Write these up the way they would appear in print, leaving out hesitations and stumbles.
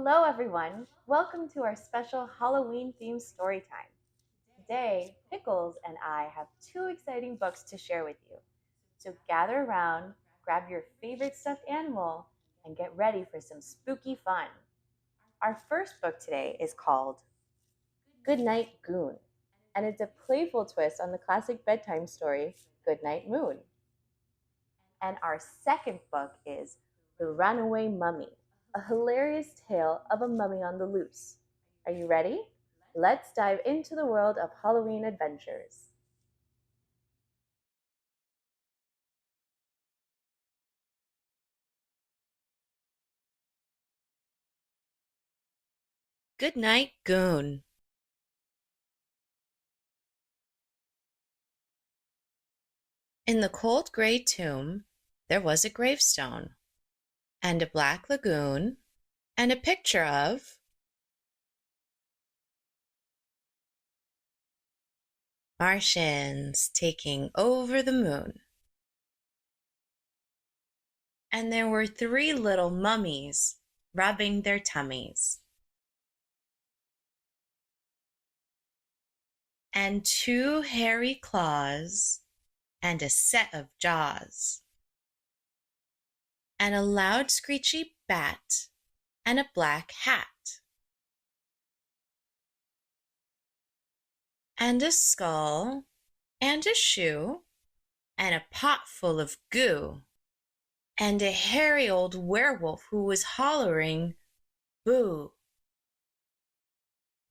Hello, everyone. Welcome to our special Halloween themed story time. Today, Pickles and I have two exciting books to share with you. So gather around, grab your favorite stuffed animal, and get ready for some spooky fun. Our first book today is called Goodnight Goon, and it's a playful twist on the classic bedtime story Goodnight Moon. And our second book is The Runaway Mummy, a hilarious tale of a mummy on the loose. Are you ready? Let's dive into the world of Halloween adventures. Goodnight Goon. In the cold gray tomb, there was a gravestone, and a black lagoon, and a picture of Martians taking over the moon. And there were three little mummies rubbing their tummies, and two hairy claws, and a set of jaws, and a loud screechy bat, and a black hat, and a skull, and a shoe, and a pot full of goo, and a hairy old werewolf who was hollering, "Boo!"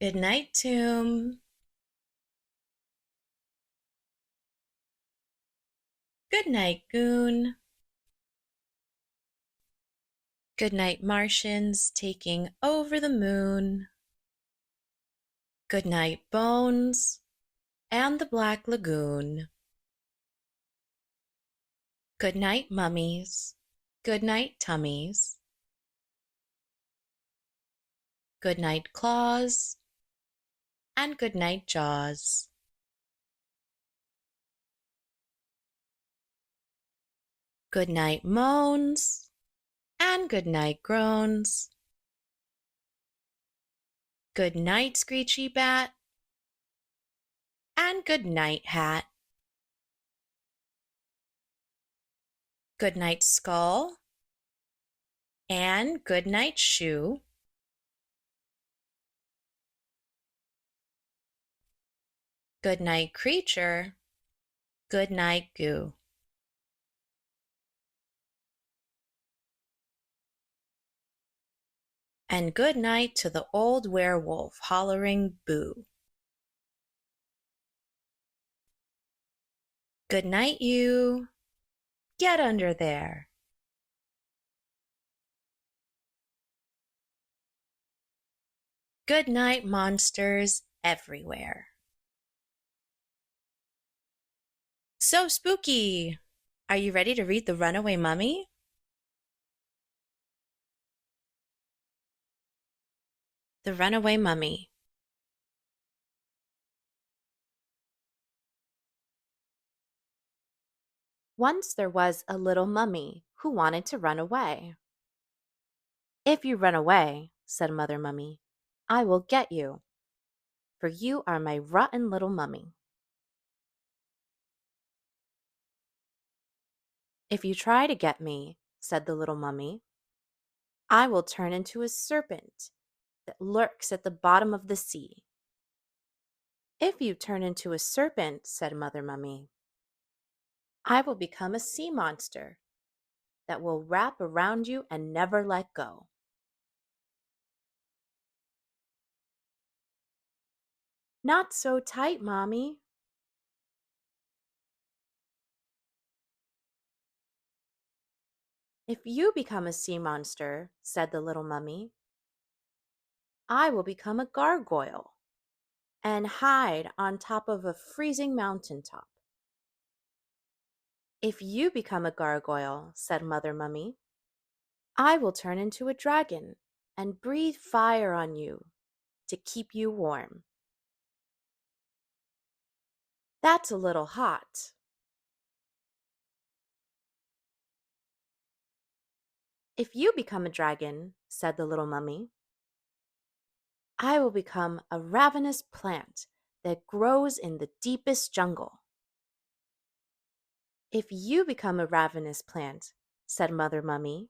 Good night, tomb. Good night, goon. Good night, Martians taking over the moon. Good night, bones and the black lagoon. Good night, mummies. Good night, tummies. Good night, claws, and good night, jaws. Good night, moans, and good night, groans. Good night, screechy bat, and good night, hat. Good night, skull, and good night, shoe. Good night, creature. Good night, goo. And good night to the old werewolf hollering boo. Good night, you. Get under there. Good night, monsters everywhere. So spooky! Are you ready to read The Runaway Mummy? The Runaway Mummy. Once there was a little mummy who wanted to run away. If you run away, said Mother Mummy, I will get you, for you are my rotten little mummy. If you try to get me, said the little mummy, I will turn into a serpent that lurks at the bottom of the sea. If you turn into a serpent, said Mother Mummy, I will become a sea monster that will wrap around you and never let go. Not so tight, Mommy. If you become a sea monster, said the little mummy, I will become a gargoyle and hide on top of a freezing mountaintop. If you become a gargoyle, said Mother Mummy, I will turn into a dragon and breathe fire on you to keep you warm. That's a little hot. If you become a dragon, said the little mummy, I will become a ravenous plant that grows in the deepest jungle. If you become a ravenous plant, said Mother Mummy,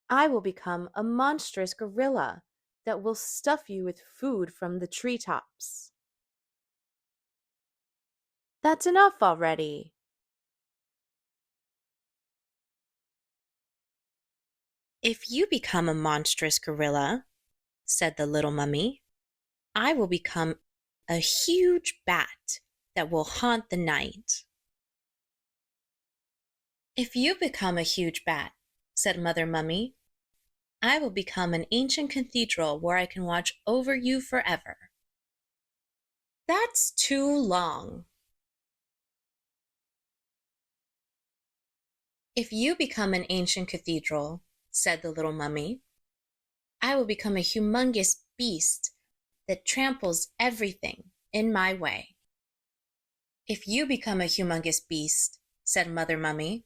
I will become a monstrous gorilla that will stuff you with food from the treetops. That's enough already. If you become a monstrous gorilla, said the little mummy, I will become a huge bat that will haunt the night. If you become a huge bat, said Mother Mummy, I will become an ancient cathedral where I can watch over you forever. That's too long. If you become an ancient cathedral, said the little mummy, I will become a humongous beast that tramples everything in my way. If you become a humongous beast, said Mother Mummy,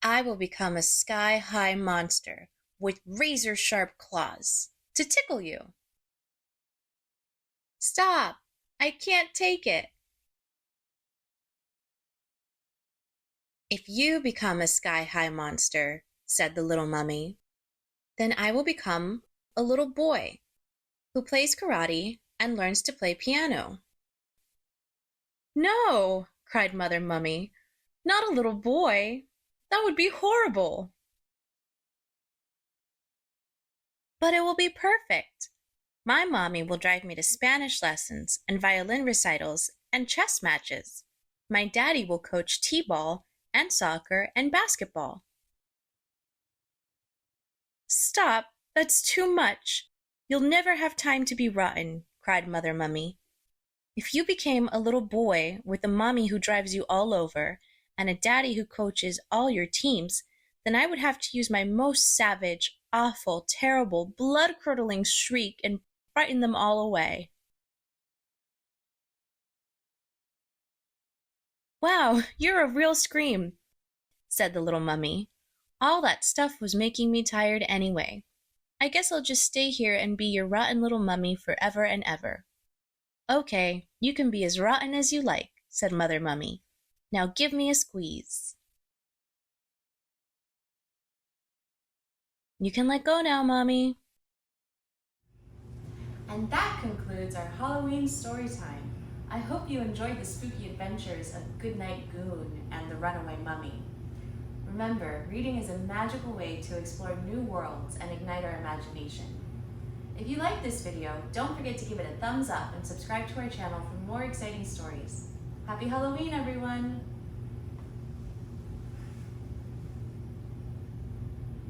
I will become a sky-high monster with razor-sharp claws to tickle you. Stop! I can't take it. If you become a sky-high monster, said the little mummy, then I will become a little boy who plays karate and learns to play piano. No, cried Mother Mummy, not a little boy. That would be horrible. But it will be perfect. My mommy will drive me to Spanish lessons and violin recitals and chess matches. My daddy will coach t-ball and soccer and basketball. Stop, that's too much. You'll never have time to be rotten, cried Mother Mummy. If you became a little boy with a mommy who drives you all over and a daddy who coaches all your teams, then I would have to use my most savage, awful, terrible, blood-curdling shriek and frighten them all away. Wow, you're a real scream, said the little mummy. All that stuff was making me tired anyway. I guess I'll just stay here and be your rotten little mummy forever and ever. Okay, you can be as rotten as you like, said Mother Mummy. Now give me a squeeze. You can let go now, Mommy. And that concludes our Halloween story time. I hope you enjoyed the spooky adventures of Goodnight Goon and the Runaway Mummy. Remember, reading is a magical way to explore new worlds and ignite our imagination. If you liked this video, don't forget to give it a thumbs up and subscribe to our channel for more exciting stories. Happy Halloween, everyone!